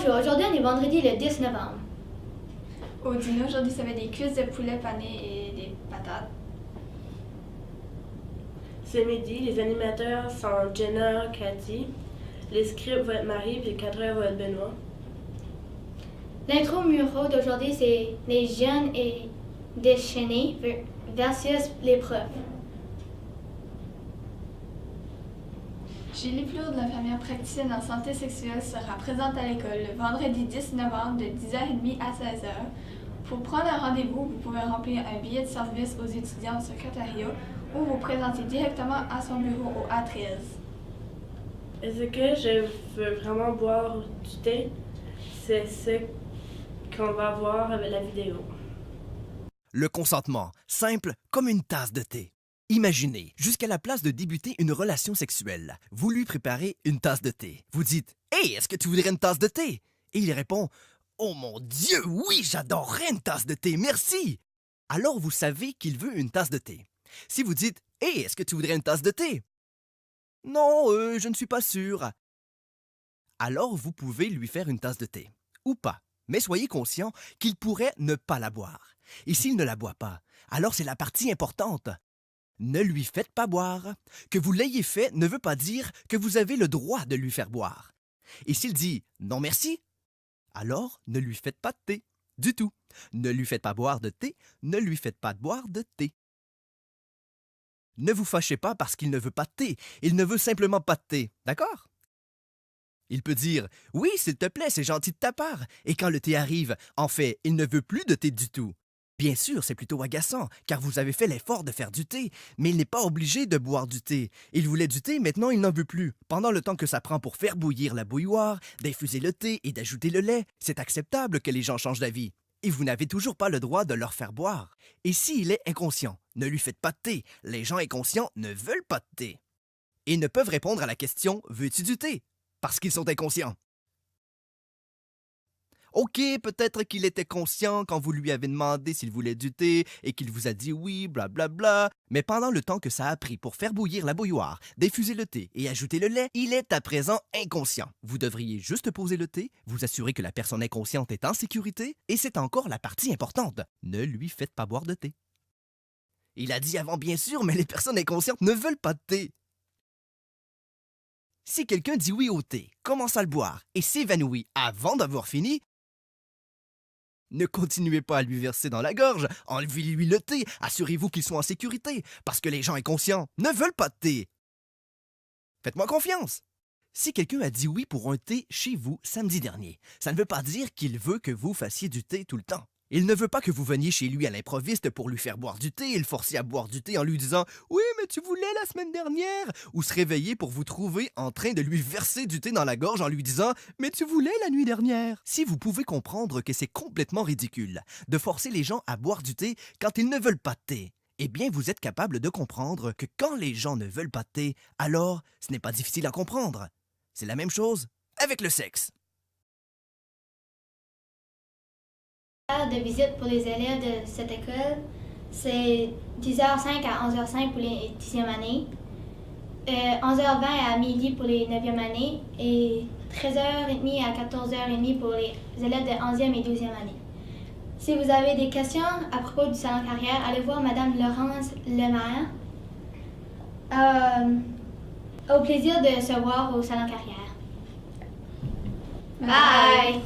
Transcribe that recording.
Bonjour, aujourd'hui on est vendredi le 10 novembre. Au dîner aujourd'hui, ça va être des cuisses de poulet panées et des patates. Ce midi, les animateurs sont Jenna, Cathy, les scripts vont être Marie, puis le cadreur va être Benoît. L'intro muro d'aujourd'hui c'est les jeunes et déchaînés versus les profs. Julie Plourde, l'infirmière praticienne en santé sexuelle, sera présente à l'école le vendredi 10 novembre de 10h30 à 16h. Pour prendre un rendez-vous, vous pouvez remplir un billet de service aux étudiants au secrétariat ou vous présenter directement à son bureau au A13. Est-ce que je veux vraiment boire du thé? C'est ce qu'on va voir avec la vidéo. Le consentement, simple comme une tasse de thé. Imaginez, jusqu'à la place de débuter une relation sexuelle, vous lui préparez une tasse de thé. Vous dites « Hey, est-ce que tu voudrais une tasse de thé? » Et il répond « Oh mon Dieu, oui, j'adorerais une tasse de thé, merci! » Alors vous savez qu'il veut une tasse de thé. Si vous dites « Hey, est-ce que tu voudrais une tasse de thé? » Non, je ne suis pas sûr. Alors vous pouvez lui faire une tasse de thé. Ou pas. Mais soyez conscient qu'il pourrait ne pas la boire. Et s'il ne la boit pas, alors c'est la partie importante. Ne lui faites pas boire. Que vous l'ayez fait ne veut pas dire que vous avez le droit de lui faire boire. Et s'il dit « non merci », alors ne lui faites pas de thé. Du tout. Ne lui faites pas boire de thé, ne lui faites pas boire de thé. Ne vous fâchez pas parce qu'il ne veut pas de thé. Il ne veut simplement pas de thé. D'accord? Il peut dire « oui, s'il te plaît, c'est gentil de ta part ». Et quand le thé arrive, en fait, il ne veut plus de thé du tout. Bien sûr, c'est plutôt agaçant, car vous avez fait l'effort de faire du thé, mais il n'est pas obligé de boire du thé. Il voulait du thé, maintenant il n'en veut plus. Pendant le temps que ça prend pour faire bouillir la bouilloire, d'infuser le thé et d'ajouter le lait, c'est acceptable que les gens changent d'avis. Et vous n'avez toujours pas le droit de leur faire boire. Et s'il est inconscient, ne lui faites pas de thé. Les gens inconscients ne veulent pas de thé. Et ne peuvent répondre à la question « veux-tu du thé ?» parce qu'ils sont inconscients. OK, peut-être qu'il était conscient quand vous lui avez demandé s'il voulait du thé et qu'il vous a dit oui, blablabla. Mais pendant le temps que ça a pris pour faire bouillir la bouilloire, diffuser le thé et ajouter le lait, il est à présent inconscient. Vous devriez juste poser le thé, vous assurer que la personne inconsciente est en sécurité, et c'est encore la partie importante. Ne lui faites pas boire de thé. Il a dit avant bien sûr, mais les personnes inconscientes ne veulent pas de thé. Si quelqu'un dit oui au thé, commence à le boire et s'évanouit avant d'avoir fini, ne continuez pas à lui verser dans la gorge, enlevez-lui le thé, assurez-vous qu'ils sont en sécurité, parce que les gens inconscients ne veulent pas de thé. Faites-moi confiance. Si quelqu'un a dit oui pour un thé chez vous samedi dernier, ça ne veut pas dire qu'il veut que vous fassiez du thé tout le temps. Il ne veut pas que vous veniez chez lui à l'improviste pour lui faire boire du thé et le forcer à boire du thé en lui disant « Oui, mais tu voulais la semaine dernière » ou se réveiller pour vous trouver en train de lui verser du thé dans la gorge en lui disant « Mais tu voulais la nuit dernière ». Si vous pouvez comprendre que c'est complètement ridicule de forcer les gens à boire du thé quand ils ne veulent pas de thé, eh bien vous êtes capable de comprendre que quand les gens ne veulent pas de thé, alors ce n'est pas difficile à comprendre. C'est la même chose avec le sexe. De visite pour les élèves de cette école, c'est 10h05 à 11h05 pour les 10e années, 11h20 à midi pour les 9e années et 13h30 à 14h30 pour les élèves de 11e et 12e année. Si vous avez des questions à propos du salon carrière, allez voir Madame Laurence Lemaire. Au plaisir de se voir au salon carrière. Bye!